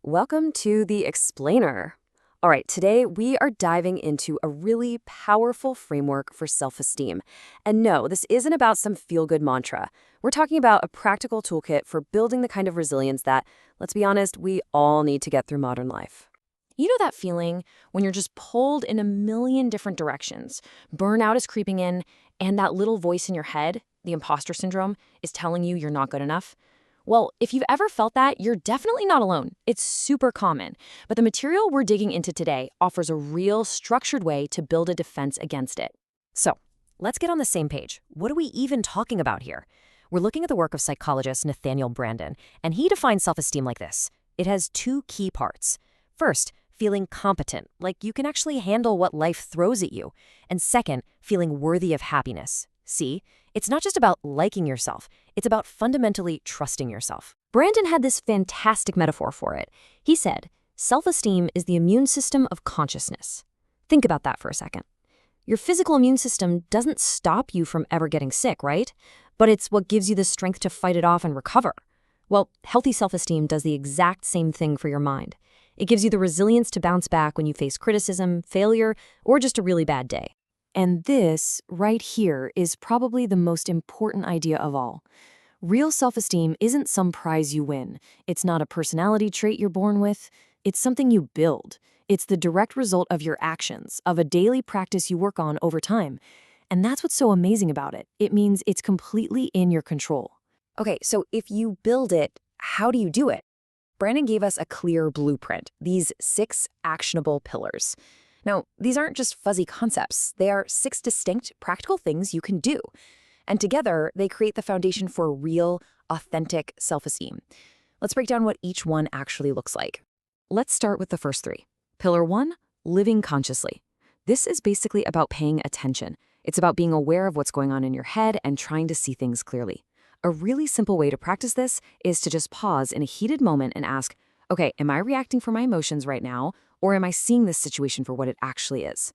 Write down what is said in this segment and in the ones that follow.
Welcome to the Explainer. All right, today we are diving into a really powerful framework for self-esteem. And no, this isn't about some feel-good mantra. We're talking about a practical toolkit for building the kind of resilience that, let's be honest, we all need to get through modern life. You know that feeling when you're just pulled in a million different directions, burnout is creeping in, and that little voice in your head, the imposter syndrome, is telling you you're not good enough? Well, if you've ever felt that, you're definitely not alone. It's super common. But the material we're digging into today offers a real, structured way to build a defense against it. So, let's get on the same page. What are we even talking about here? We're looking at the work of psychologist Nathaniel Branden, and he defines self-esteem like this. It has two key parts. First, feeling competent, like you can actually handle what life throws at you. And second, feeling worthy of happiness. See, it's not just about liking yourself, it's about fundamentally trusting yourself. Brandon had this fantastic metaphor for it. He said, self-esteem is the immune system of consciousness. Think about that for a second. Your physical immune system doesn't stop you from ever getting sick, right? But it's what gives you the strength to fight it off and recover. Well, healthy self-esteem does the exact same thing for your mind. It gives you the resilience to bounce back when you face criticism, failure, or just a really bad day. And this, right here, is probably the most important idea of all. Real self-esteem isn't some prize you win. It's not a personality trait you're born with. It's something you build. It's the direct result of your actions, of a daily practice you work on over time. And that's what's so amazing about it. It means it's completely in your control. Okay, so if you build it, how do you do it? Brandon gave us a clear blueprint, these 6 actionable pillars. Now, these aren't just fuzzy concepts. They are 6 distinct, practical things you can do. And together, they create the foundation for real, authentic self-esteem. Let's break down what each one actually looks like. Let's start with the first 3. Pillar 1, living consciously. This is basically about paying attention. It's about being aware of what's going on in your head and trying to see things clearly. A really simple way to practice this is to just pause in a heated moment and ask, okay, am I reacting for my emotions right now? Or am I seeing this situation for what it actually is?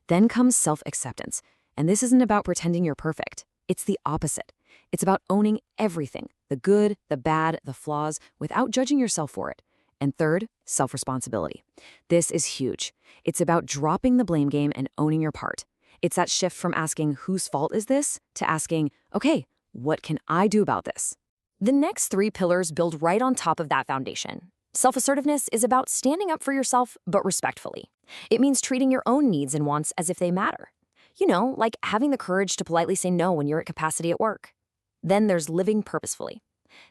Then comes self-acceptance. And this isn't about pretending you're perfect. It's the opposite. It's about owning everything, the good, the bad, the flaws, without judging yourself for it. And third, self-responsibility. This is huge. It's about dropping the blame game and owning your part. It's that shift from asking, whose fault is this, to asking, okay, what can I do about this? The next 3 pillars build right on top of that foundation. Self-assertiveness is about standing up for yourself, but respectfully. It means treating your own needs and wants as if they matter. You know, like having the courage to politely say no when you're at capacity at work. Then there's living purposefully.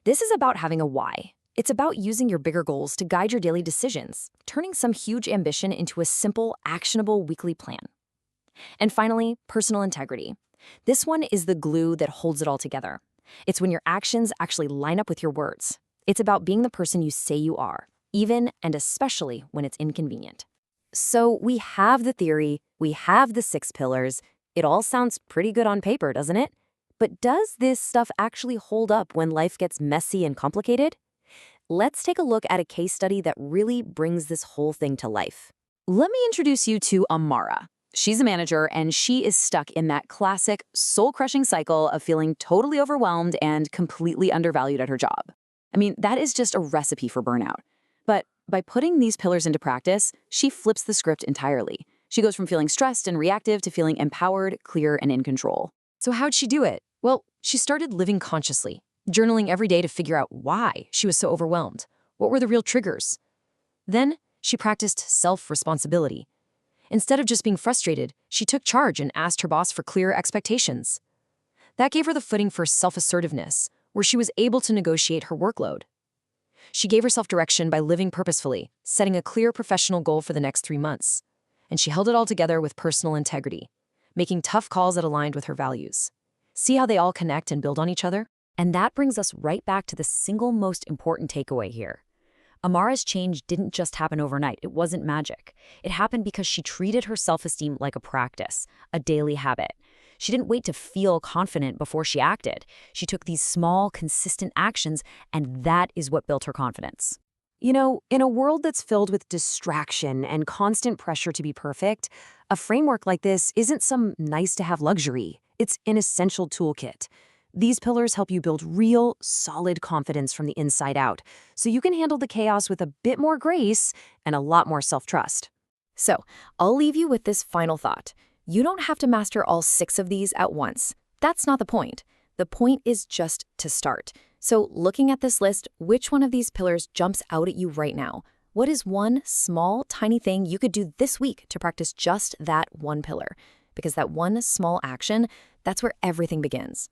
This is about having a why. It's about using your bigger goals to guide your daily decisions, turning some huge ambition into a simple, actionable weekly plan. And finally, personal integrity. This one is the glue that holds it all together. It's when your actions actually line up with your words. It's about being the person you say you are, even and especially when it's inconvenient. So we have the theory, we have the 6 pillars. It all sounds pretty good on paper, doesn't it? But does this stuff actually hold up when life gets messy and complicated? Let's take a look at a case study that really brings this whole thing to life. Let me introduce you to Amara. She's a manager, and she is stuck in that classic soul-crushing cycle of feeling totally overwhelmed and completely undervalued at her job. I mean, that is just a recipe for burnout. But by putting these pillars into practice, she flips the script entirely. She goes from feeling stressed and reactive to feeling empowered, clear, and in control. So how'd she do it? Well, she started living consciously, journaling every day to figure out why she was so overwhelmed. What were the real triggers? Then she practiced self-responsibility. Instead of just being frustrated, she took charge and asked her boss for clear expectations. That gave her the footing for self-assertiveness, where she was able to negotiate her workload. She gave herself direction by living purposefully, setting a clear professional goal for the next 3 months. And she held it all together with personal integrity, making tough calls that aligned with her values. See how they all connect and build on each other? And that brings us right back to the single most important takeaway here. Amara's change didn't just happen overnight. It wasn't magic. It happened because she treated her self-esteem like a practice, a daily habit. She didn't wait to feel confident before she acted. She took these small, consistent actions, and that is what built her confidence. You know, in a world that's filled with distraction and constant pressure to be perfect, a framework like this isn't some nice-to-have luxury. It's an essential toolkit. These pillars help you build real, solid confidence from the inside out, so you can handle the chaos with a bit more grace and a lot more self-trust. So, I'll leave you with this final thought. You don't have to master all 6 of these at once. That's not the point. The point is just to start. So, looking at this list, which one of these pillars jumps out at you right now? What is one small, tiny thing you could do this week to practice just that one pillar? Because that one small action, that's where everything begins.